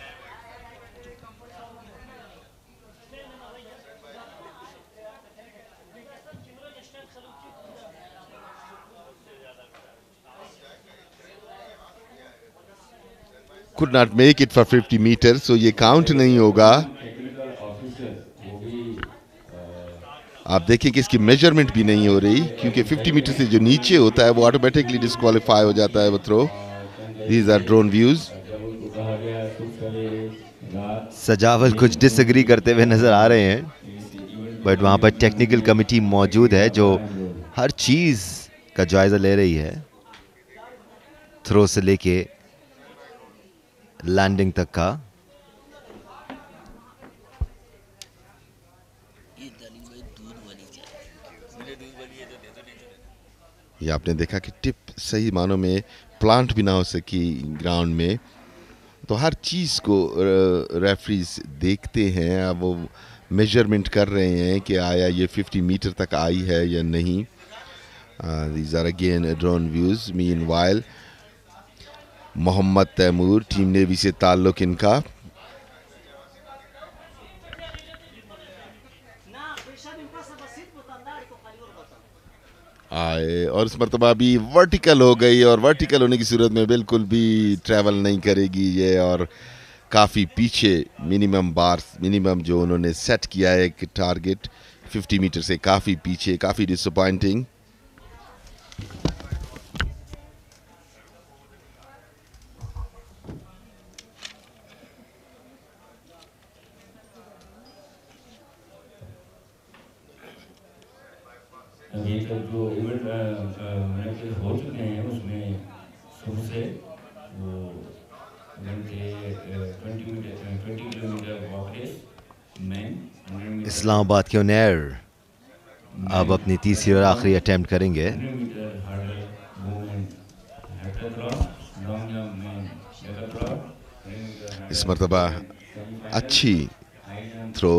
Could not make it for 50 meters, so ये काउंट नहीं होगा। आप देखें कि इसकी मेजरमेंट भी नहीं हो रही, क्योंकि 50 मीटर से जो नीचे होता है वो ऑटोमेटिकली डिस्क्वालीफाई हो जाता है वो throw. These are drone views. Sajawal कुछ डिसएग्री करते हुए नजर आ रहे हैं, बट वहां पर टेक्निकल कमेटी मौजूद है जो हर चीज का जायजा ले रही है, थ्रो से लेके लैंडिंग तक का। ये आपने देखा कि टिप सही मानों में प्लांट भी ना हो सकी ग्राउंड में, तो हर चीज़ को रेफरीज देखते हैं। अब वो मेजरमेंट कर रहे हैं कि आया ये 50 मीटर तक आई है या नहीं। These are again drone views. Meanwhile Mohammad Taimur team navy से ताल्लुक इनका। आए और इस मरतबा भी वर्टिकल हो गई, और वर्टिकल होने की सूरत में बिल्कुल भी ट्रैवल नहीं करेगी ये, और काफ़ी पीछे मिनिमम जो उन्होंने सेट किया है एक टारगेट 50 मीटर से काफ़ी पीछे, काफ़ी डिसअपॉइंटिंग। अभी तक जो इवेंट मैचेस हो चुके हैं उसमें सबसे वो इनके 20 kilometre walk race man, Islamabad के उनैर अब अपनी तीसरी और आखिरी अटेम्प्ट करेंगे। 100 metre hurdle women heptathlon, long jump man heptathlon. इस मरतबा अच्छी थ्रो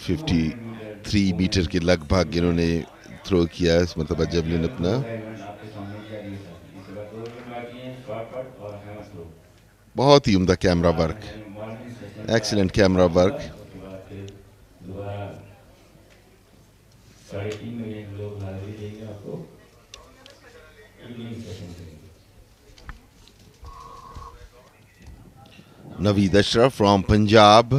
53 मीटर के लगभग इन्होंने थ्रो किया इस मरतबा जेवलिन अपना। बहुत ही उम्दा camera work, excellent camera work. 3.5 million लोग हाजिरी देंगे आपको इवनिंग सेशन करेंगे। नवीद अशरफ फ्रॉम पंजाब,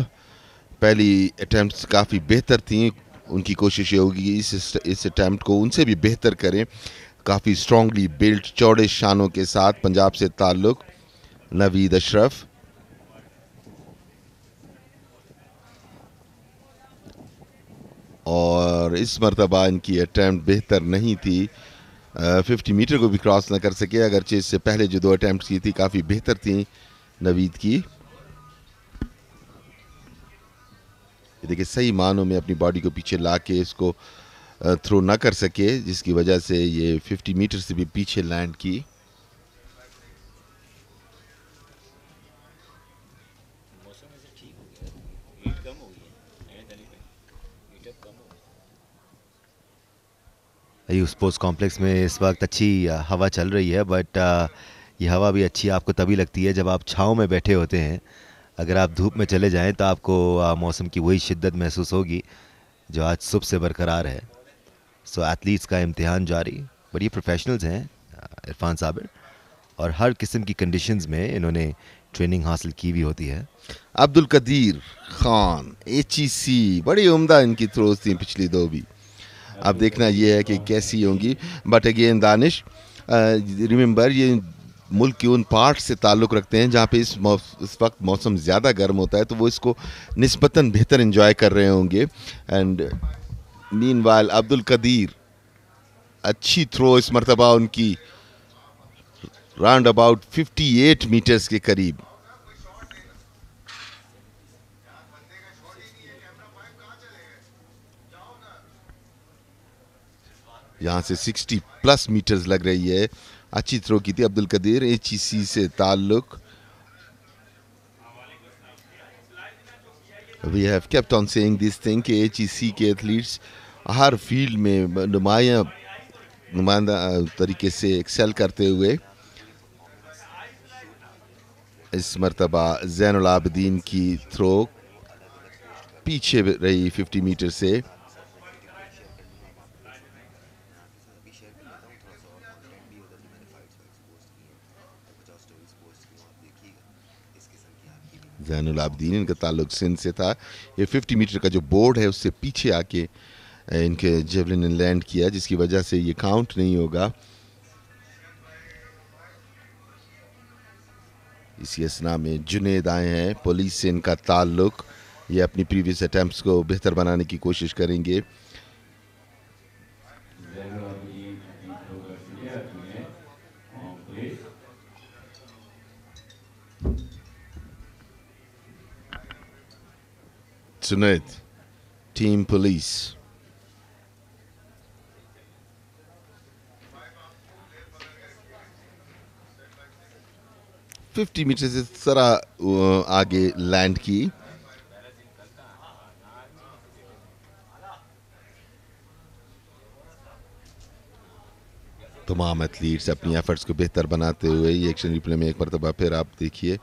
पहली अटेम्प्ट्स काफ़ी बेहतर थी, उनकी कोशिश ये होगी कि इस अटेम्प्ट को उनसे भी बेहतर करें। काफ़ी स्ट्रांगली बिल्ट चौड़े शानों के साथ पंजाब से ताल्लुक नवीद अशरफ। और इस मरतबा इनकी अटेम्प्ट बेहतर नहीं थी, 50 मीटर को भी क्रॉस ना कर सके, अगरचे इससे पहले जो 2 अटेम्प्ट की थी काफ़ी बेहतर थी नवीद की। देखिए सही मानों में अपनी बॉडी को पीछे ला के इसको थ्रो ना कर सके, जिसकी वजह से ये 50 मीटर से भी पीछे लैंड की। यूथ स्पोर्ट्स कॉम्प्लेक्स में इस वक्त अच्छी हवा चल रही है, बट ये हवा भी अच्छी आपको तभी लगती है जब आप छाँव में बैठे होते हैं। अगर आप धूप में चले जाएं तो आपको मौसम की वही शिद्दत महसूस होगी जो आज सुबह से बरकरार है। सो एथलीट्स का इम्तिहान जारी, बट ये प्रोफेशनल्स हैं इरफान साबिर, और हर किस्म की कंडीशंस में इन्होंने ट्रेनिंग हासिल की हुई होती है। अब्दुल कदीर खान HEC, बड़ी उम्दा इनकी थ्रोज थी पिछली 2 भी। अब देखना ये है कि कैसी होंगी। बट अगेन दानिश, रिमेंबर ये मुल्क के उन पार्ट से ताल्लुक़ रखते हैं जहाँ पे इस वक्त मौसम ज़्यादा गर्म होता है, तो वो इसको निस्बतन बेहतर एंजॉय कर रहे होंगे। एंड मीनवाइल अब्दुल कदीर, अच्छी थ्रो इस मरतबा उनकी, राउंड अबाउट 58 मीटर्स के करीब। यहाँ से 60+ मीटर्स लग रही है। अच्छी थ्रो की थी अब्दुल कदीर, HEC से ताल्लुक। We have kept on saying this thing कि HEC के एथलीट्स हर फील्ड में नुमाइंदा तरीके से एक्सेल करते हुए, इस मरतबा ज़ैनुल आबिदीन की थ्रो पीछे रही 50 मीटर से। ज़ैनुल आबिदीन, इनका ताल्लुक सिंध से था। ये 50 मीटर का जो बोर्ड है उससे पीछे आके इनके जेवलिन ने लैंड किया, जिसकी वजह से ये काउंट नहीं होगा। इसी असना में जुनेद आए हैं, पुलिस से इनका ताल्लुक, ये अपनी प्रीवियस अटैम्प्ट्स को बेहतर बनाने की कोशिश करेंगे। Junaid, team police. Fifty metre से जरा आगे लैंड की। तमाम एथलीट्स अपनी एफर्ट्स को बेहतर बनाते हुए ये एक्शन रिप्ले में एक मरतबा फिर आप देखिए,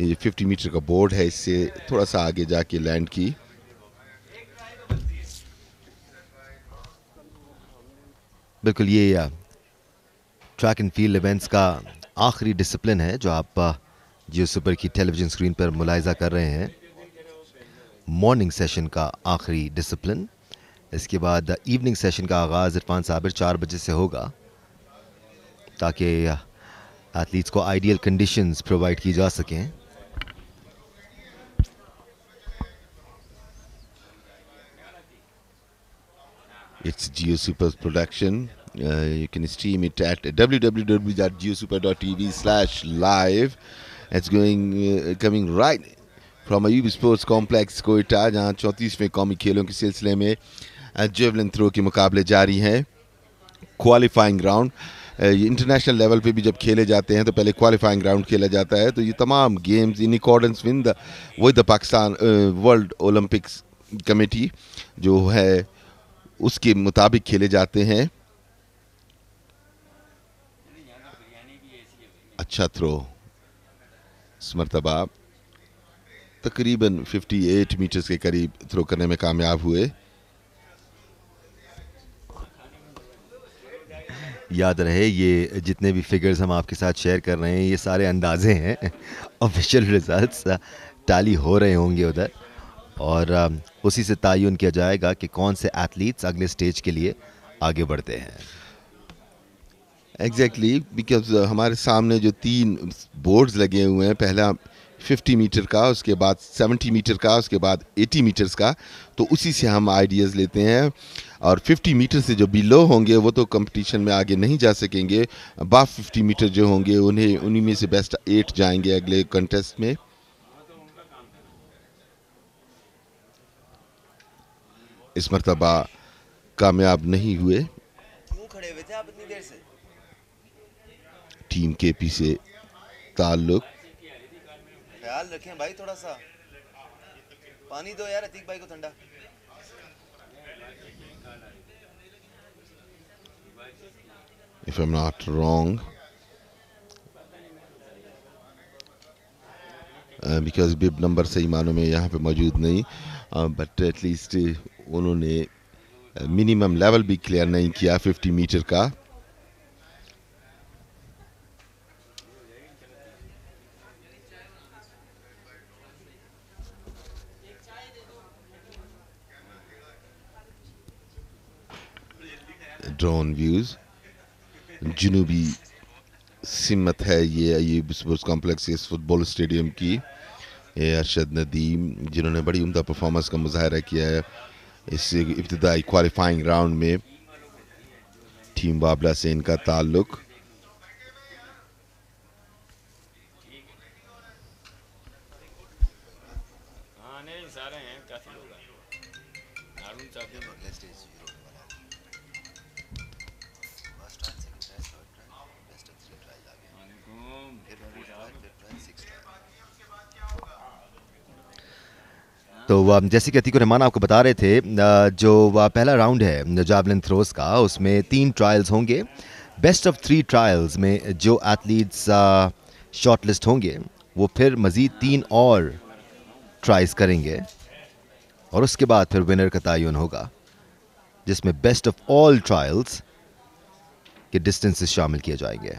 ये 50 मीटर का बोर्ड है, इससे थोड़ा सा आगे जाके लैंड की। बिल्कुल, ये ट्रैक एंड फील्ड इवेंट्स का आखिरी डिसिप्लिन है जो आप जियो सुपर की टेलीविजन स्क्रीन पर मुलाहिजा कर रहे हैं। मॉर्निंग सेशन का आखिरी डिसिप्लिन, इसके बाद इवनिंग सेशन का आगाज़ इरफान साबिर 4 बजे से होगा, ताकि एथलीट्स को आइडियल कंडीशंस प्रोवाइड की जा सकें। It's JioSuper's production. You can stream it at www.jiosuper.tv/live. It's coming right from Ayub Sports Complex Quetta, जहाँ 34वें कौमी खेलों के सिलसिले में जेवलिन थ्रो के मुकाबले जारी हैं। क्वालिफाइंग राउंड इंटरनेशनल लेवल पे भी जब खेले जाते हैं तो पहले क्वालिफाइंग राउंड खेला जाता है। तो ये तमाम games in accordance with the Pakistan world Olympics committee जो है उसके मुताबिक खेले जाते हैं। अच्छा थ्रो इस मरतबा तकरीबन 58 मीटर्स के करीब थ्रो करने में कामयाब हुए। याद रहे ये जितने भी फिगर्स हम आपके साथ शेयर कर रहे हैं ये सारे अंदाजे हैं, ऑफिशियल रिजल्ट्स टैली हो रहे होंगे उधर और उसी से तयन किया जाएगा कि कौन से एथलीट्स अगले स्टेज के लिए आगे बढ़ते हैं। एग्जैक्टली बिकॉज हमारे सामने जो 3 बोर्ड्स लगे हुए हैं, पहला 50 मीटर का, उसके बाद 70 मीटर का, उसके बाद 80 मीटर्स का, तो उसी से हम आइडियाज़ लेते हैं। और 50 मीटर से जो बिलो होंगे वो तो कंपटीशन में आगे नहीं जा सकेंगे। अबव 50 मीटर जो होंगे उन्हीं में से बेस्ट 8 जाएंगे अगले कंटेस्ट में। इस मरतबा कामयाब नहीं हुए। क्यों खड़े हुए थे आप इतनी देर से? टीम केपी से ताल्लुक। ख्याल रखें भाई, थोड़ा सा पानी दो यार अतीक भाई को ठंडा। If I'm not wrong, because bib number सही मानों में यहाँ पे मौजूद नहीं, बट एटलीस्ट उन्होंने मिनिमम लेवल भी क्लियर नहीं किया 50 मीटर का। ड्रोन व्यूज, जुनूबी सिमत है ये स्पोर्ट्स कॉम्प्लेक्स इस फुटबॉल स्टेडियम की। ये अरशद नदीम जिन्होंने बड़ी उम्दा परफॉर्मेंस का मुजाहरा किया है इस इब्तिदाई क्वालिफाइंग राउंड में। टीम बाबला से इनका ताल्लुक। तो जैसे कि अतीक रहमान आपको बता रहे थे, जो पहला राउंड है जैवलिन थ्रोस का, उसमें 3 ट्रायल्स होंगे। बेस्ट ऑफ 3 ट्रायल्स में जो एथलीट्स शॉर्ट लिस्ट होंगे वो फिर मज़ीद 3 और ट्राइज करेंगे और उसके बाद फिर विनर का तयन होगा, जिसमें बेस्ट ऑफ ऑल ट्रायल्स के डिस्टेंसेस शामिल किए जाएंगे।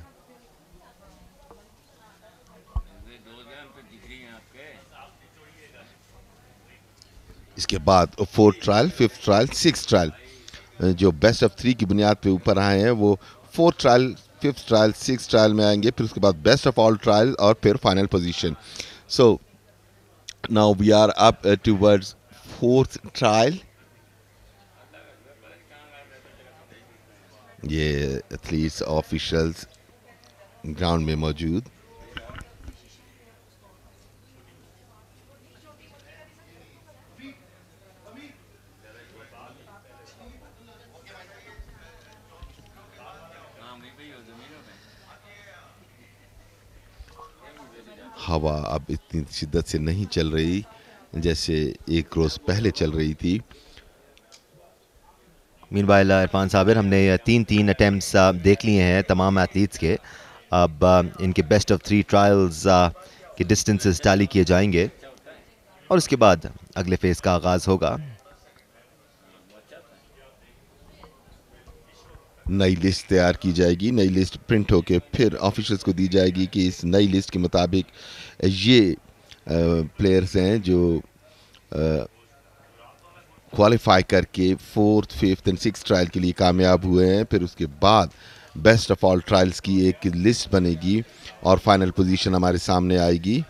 इसके बाद 4th trial, 5th trial, 6th trial, जो बेस्ट ऑफ 3 की बुनियाद पे ऊपर आए हैं वो 4th trial, 5th trial, 6th trial में आएंगे। फिर उसके बाद बेस्ट ऑफ ऑल ट्रायल और फिर final position. So now we are up towards 4th trial. ये एथलीट्स ऑफिशियल्स ग्राउंड में मौजूद। हवा अब इतनी शिद्दत से नहीं चल रही जैसे एक रोज़ पहले चल रही थी। मीनवाइल इरफान साबिर, हमने 3 अटेम्प्ट्स देख लिए हैं तमाम एथलीट्स के। अब इनके बेस्ट ऑफ 3 ट्रायल्स के डिस्टेंसेस टैली किए जाएंगे और उसके बाद अगले फेज़ का आगाज़ होगा। नई लिस्ट तैयार की जाएगी, नई लिस्ट प्रिंट होके फिर ऑफिशियल्स को दी जाएगी कि इस नई लिस्ट के मुताबिक ये प्लेयर्स हैं जो क्वालिफाई करके 4th, 5th and 6th trial के लिए कामयाब हुए हैं। फिर उसके बाद बेस्ट ऑफ ऑल ट्रायल्स की एक लिस्ट बनेगी और फाइनल पोजीशन हमारे सामने आएगी।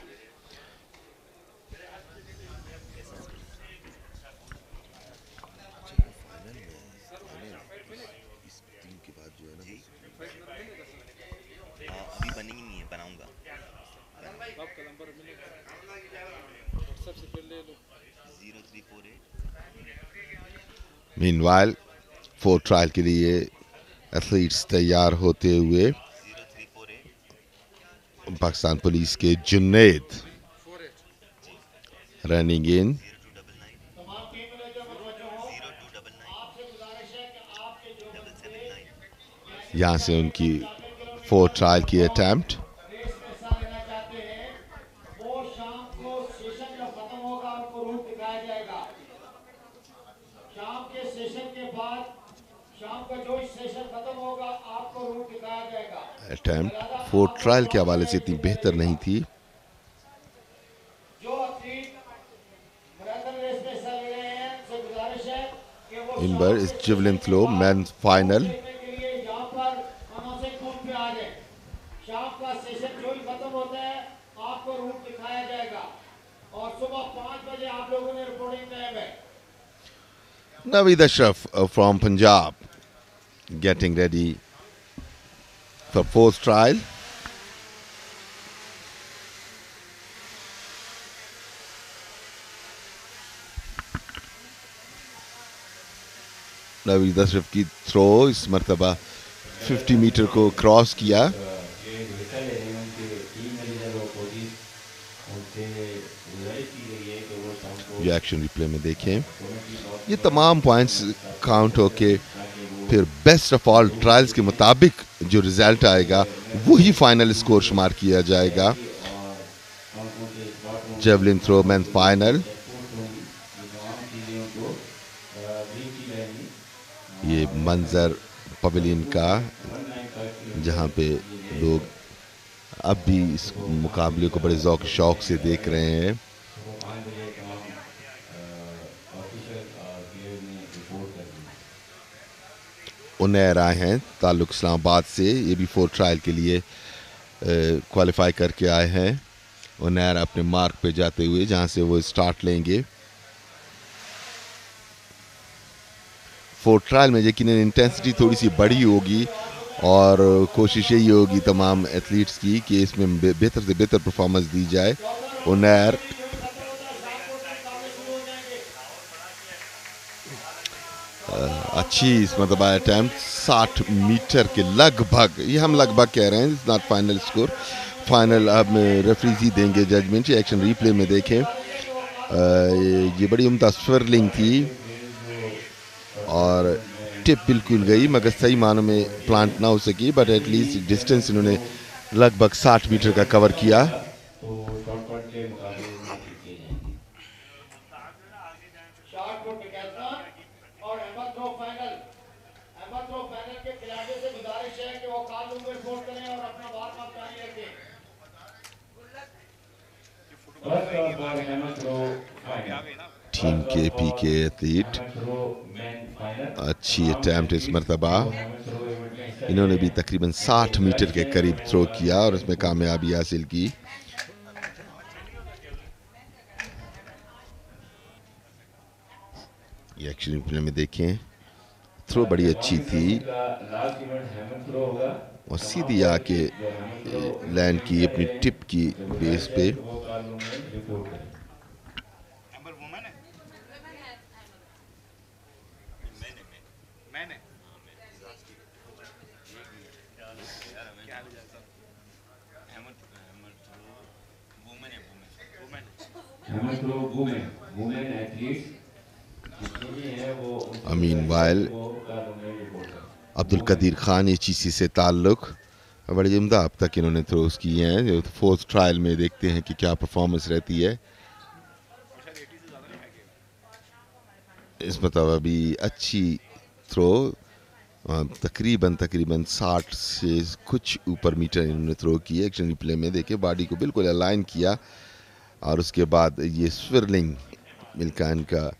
मीनवाइल 4th ट्रायल के लिए एथलीट्स तैयार होते हुए पाकिस्तान पुलिस के जुनैद रनिंग इन। यहाँ से उनकी 4th ट्रायल की अटेम्प्ट। अटेम्प्ट फोर्थ ट्रायल के हवाले से इतनी बेहतर नहीं थी। इन बार इस javelin throw man final. Naveed Ashraf from Punjab getting ready for fourth trial. Naveed Ashraf की थ्रो इस मरतबा 50 मीटर को क्रॉस किया। ये एक्शन रिप्ले में देखें, ये तमाम पॉइंट्स काउंट होके फिर बेस्ट ऑफ ऑल ट्रायल्स के मुताबिक जो रिजल्ट आएगा वही फाइनल स्कोर शुमार किया जाएगा। Javelin throw man final. ये मंजर पवेलियन का जहाँ पे लोग अब भी इस मुकाबले को बड़े ज़ौक़ शौक़ से देख रहे हैं। उनैर आए हैं ताल्लुक इस्लामाबाद से, ये भी फोर्थ ट्रायल के लिए क्वालिफाई करके आए हैं। उनैर अपने मार्क पे जाते हुए जहाँ से वो स्टार्ट लेंगे। फोर्थ ट्रायल में यकीनन इंटेंसिटी थोड़ी सी बड़ी होगी और कोशिश यही होगी तमाम एथलीट्स की कि इसमें बेहतर से बेहतर परफॉर्मेंस दी जाए। उनैर अच्छी इस मतलब अटैम्प्ट 60 मीटर के लगभग, ये हम लगभग कह रहे हैं, it's not final score. Final अब रेफरीज ही देंगे जजमेंट। एक्शन रिप्ले में देखें, ये बड़ी उम्दा स्विरलिंग थी और टिप बिल्कुल गई मगर सही मानों में प्लांट ना हो सकी, बट एटलीस्ट डिस्टेंस इन्होंने लगभग 60 मीटर का कवर किया। टीम केपी के एथलीट अच्छी अटैम्प्ट इस मरतबा। इन्होंने भी तकरीबन 60 मीटर के करीब थ्रो किया और उसमें कामयाबी हासिल की। ये एक्शन रिप्ले में देखें, थ्रो बड़ी अच्छी थी और सीधी आके लैंड की अपनी टिप की बेस पे। अमीन वाइल अब्दुल कदीर खान एचईसी से ताल्लुक, बड़ी उम्दा अब तक इन्होंने थ्रोस किए हैं। फोर्थ ट्रायल में देखते हैं कि क्या परफॉर्मेंस रहती है। इस मतलब भी अच्छी थ्रो, तकरीबन 60 से कुछ ऊपर मीटर इन्होंने थ्रो किए। एक्शन रिप्ले में देखे, बॉडी को बिल्कुल अलाइन किया और उसके बाद ये स्विरलिंग मिल्कान का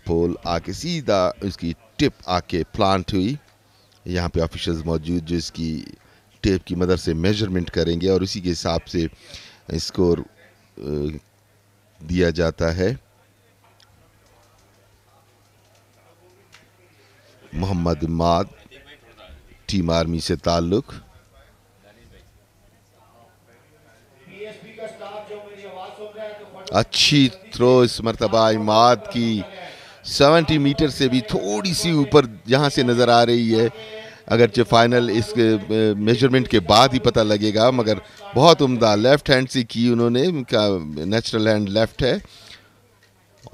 पोल आके सीधा इसकी टिप आके प्लांट हुई। यहाँ पे ऑफिशियल्स मौजूद जो इसकी टेप की मदद से मेजरमेंट करेंगे और उसी के हिसाब से स्कोर दिया जाता है। मोहम्मद इमाद टीम आर्मी से ताल्लुक। अच्छी थ्रो इस मरतबा इमाद की 70 मीटर से भी थोड़ी सी ऊपर यहाँ से नज़र आ रही है, अगरचे फाइनल इस मेजरमेंट के बाद ही पता लगेगा, मगर बहुत उम्दा लेफ्ट हैंड से की उन्होंने, उनका नेचुरल हैंड लेफ्ट है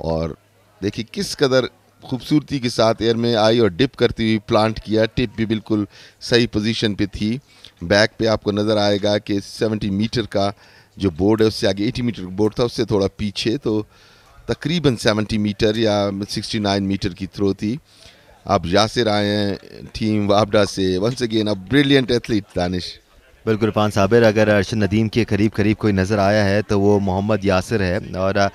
और देखिए किस कदर खूबसूरती के साथ एयर में आई और डिप करती हुई प्लांट किया। टिप भी बिल्कुल सही पोजीशन पे थी। बैक पे आपको नज़र आएगा कि 70 मीटर का जो बोर्ड है उससे आगे 80 मीटर बोर्ड था, उससे थोड़ा पीछे, तो तकरीबन 70 मीटर या 69 मीटर की थ्रो थी। अब यासिर आए हैं टीम वापडा से, once again a brilliant athlete Danish. बिल्कुल इरफान साबिर, अगर अरशद नदीम के करीब करीब कोई नज़र आया है तो वो मोहम्मद यासिर है, और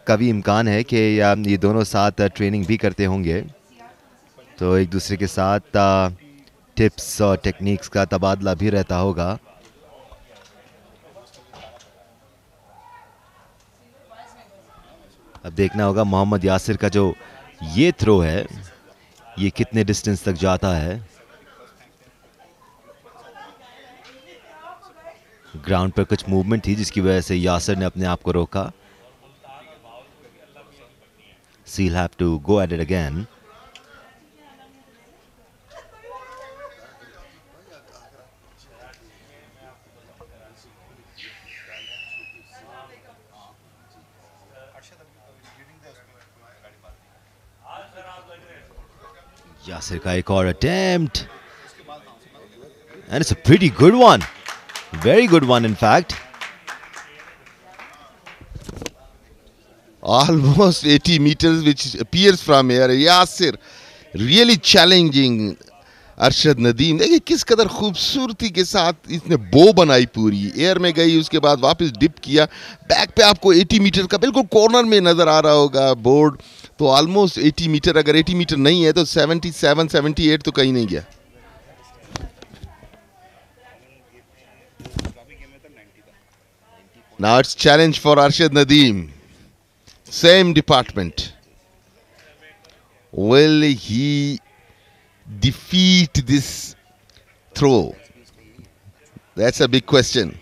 कभी इम्कान है कि ये दोनों साथ ट्रेनिंग भी करते होंगे, तो एक दूसरे के साथ टिप्स और टेक्निक्स का तबादला भी रहता होगा। अब देखना होगा मोहम्मद यासिर का जो ये थ्रो है ये कितने डिस्टेंस तक जाता है। ग्राउंड पर कुछ मूवमेंट थी जिसकी वजह से यासिर ने अपने आप को रोका। So he'll have to go at it again. Yasir का एक और attempt, and it's a pretty good one, very good one in fact. Almost 80 meters which appears from here. Yasir really challenging Arshad Nadeem. देखिए किस कदर खूबसूरती के साथ इसने बो बनाई, पूरी एयर में गई, उसके बाद वापस डिप किया। बैक पे आपको 80 मीटर का बिल्कुल कॉर्नर में नज़र आ रहा होगा बोर्ड, तो ऑलमोस्ट 80 मीटर, अगर 80 मीटर नहीं है तो 77 78 तो कहीं नहीं गया। Now it's challenge for Arshad Nadeem. Same department. Will he defeat this throw? That's a big question.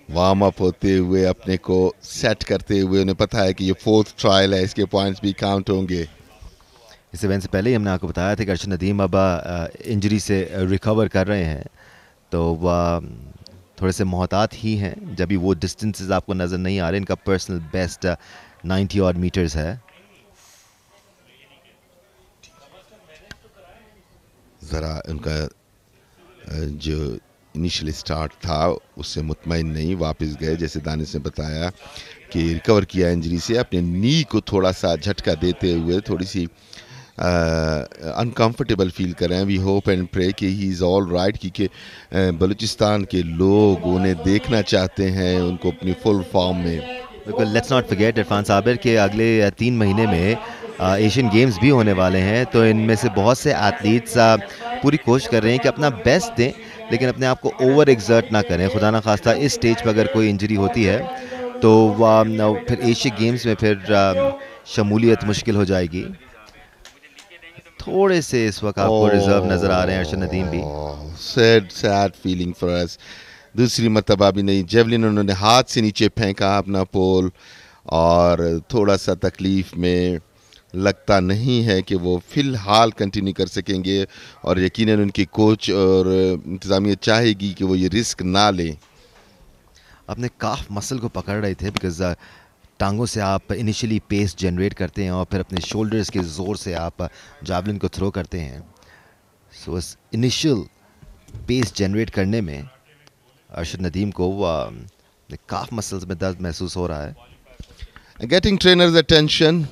Warm up होते हुए, अपने को सेट करते हुए, उन्हें पता है कि ये 4th ट्रायल है, इसके पॉइंट्स भी काउंट होंगे। इस इवेंट से पहले ही हमने आपको बताया था कि अरशद नदीम अब इंजरी से रिकवर कर रहे हैं, तो वह थोड़े से मोहतात ही हैं। जब भी वो डिस्टेंसेस आपको नज़र नहीं आ रहे, इनका पर्सनल बेस्ट 90 ऑड मीटर्स है। ज़रा उनका जो इनिशियल स्टार्ट था उससे मुतमईन नहीं, वापस गए, जैसे दानिश ने बताया कि रिकवर किया इंजरी से, अपने नी को थोड़ा सा झटका देते हुए थोड़ी सी अनकंफर्टेबल फील कर रहे हैं। वी होप एंड प्रे कि ही इज़ ऑल राइट, क्योंकि बलूचिस्तान के लोग उन्हें देखना चाहते हैं, उनको अपनी फुल फॉर्म में। बिल्कुल, let's not forget Irfan Sabir के अगले 3 महीने में एशियन गेम्स भी होने वाले हैं, तो इनमें से बहुत से एथलीट्स पूरी कोशिश कर रहे हैं कि अपना बेस्ट दें, लेकिन अपने आप को ओवर एक्सर्ट ना करें। खुदा ना खास्ता इस स्टेज पर अगर कोई इंजरी होती है तो फिर एशियन गेम्स में फिर शमूलियत मुश्किल हो जाएगी। थोड़े से इस वक्त आपको रिजर्व नजर आ रहे हैं अरशद नदीम भी। Sad feeling for us. दूसरी मरतबा भी नहीं, जेवलिन उन्होंने हाथ से नीचे फेंका अपना पोल, और थोड़ा सा तकलीफ में लगता नहीं है कि वो फ़िलहाल कंटिन्यू कर सकेंगे, और यकीनन उनके कोच और इंतज़ामिया चाहेगी कि वो ये रिस्क ना लें। अपने काफ मसल को पकड़ रहे थे, बिकॉज टांगों से आप इनिशियली पेस जनरेट करते हैं और फिर अपने शोल्डर्स के ज़ोर से आप जावलिन को थ्रो करते हैं। सो इस इनिशियल पेस जनरेट करने में अरशद नदीम को काफ मसल्स में दर्द महसूस हो रहा है। गेटिंग ट्रेनर्स अटेंशन,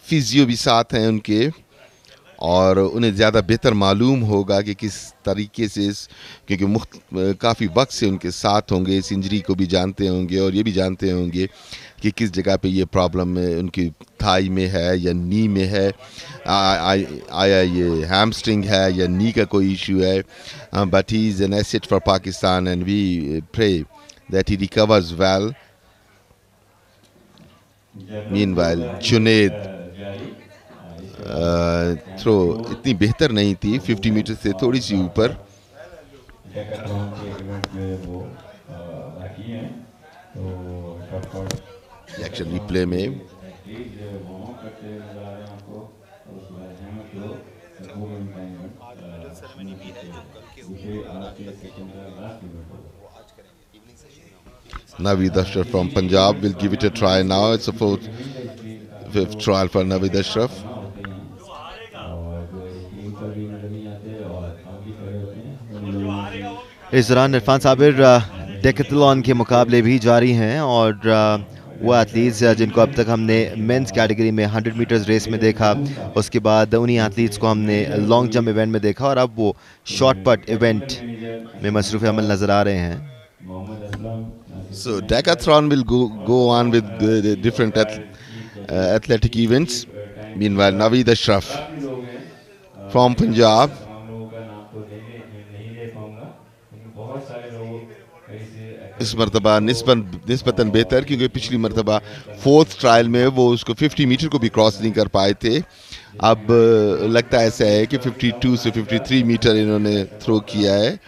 फिजियो भी साथ हैं उनके, और उन्हें ज़्यादा बेहतर मालूम होगा कि किस तरीके से क्योंकि काफ़ी वक्त से उनके साथ होंगे, इस इंजरी को भी जानते होंगे, और ये भी जानते होंगे कि किस जगह पे ये प्रॉब्लम उनकी थाई में है या नी में है, आया ये हैमस्ट्रिंग है या नी का कोई इशू है। But he is an asset for Pakistan and we pray that he recovers well. Meanwhile Junaid throw इतनी बेहतर नहीं थी, 50 मीटर से थोड़ी सी ऊपर। एक्शन रिप्ले में Naveed Ashraf from Punjab will give it a try now. It's a 5th trial for Naveed Ashraf. इस दौरान इरफान साबिर डेकैथलॉन के मुकाबले भी जारी हैं, और वो एथलीट्स जिनको अब तक हमने मेंस कैटेगरी में 100 मीटर्स रेस में देखा, उसके बाद उन्हीं एथलीट्स को हमने लॉन्ग जंप इवेंट में देखा और अब वो शॉर्ट पट इवेंट में मसरूफ़ अमल नज़र आ रहे हैं। So decathlon will go on with the different athletic events. Meanwhile, Naveed Ashraf from Punjab. इस मरतबा निस्बतन बेहतर, क्योंकि पिछली मरतबा 4th ट्रायल में वो उसको 50 मीटर को भी क्रॉस नहीं कर पाए थे। अब लगता ऐसा है कि 52 से 53 मीटर इन्होंने थ्रो किया है।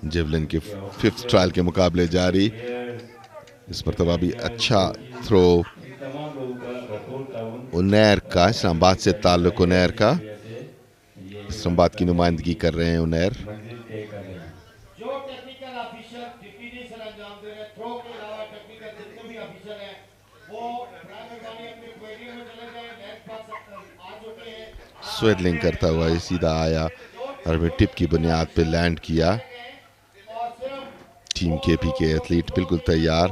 जेवलिन के 5th ट्रायल के मुकाबले जारी। इस मरतबा भी अच्छा थ्रो उनैर का, इस्लामाबाद से ताल्लुक उनैर का। इस्लामाबाद की नुमाइंदगी कर रहे हैं उनैर। स्वेडलिंग करता हुआ ये सीधा आया और हमें टिप की बुनियाद पे लैंड किया। टीम केपी के एथलीट बिल्कुल तैयार।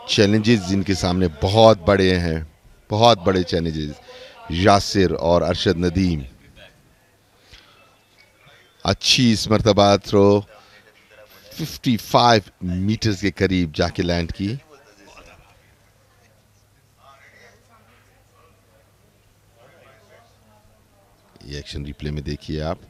चैलेंजेस जिनके सामने बहुत बड़े हैं, बहुत बड़े चैलेंजेस। यासिर और अरशद नदीम। अच्छी इस मरतबा थ्रो 55 मीटर्स के करीब जाके लैंड की। ये एक्शन रिप्ले में देखिए आप।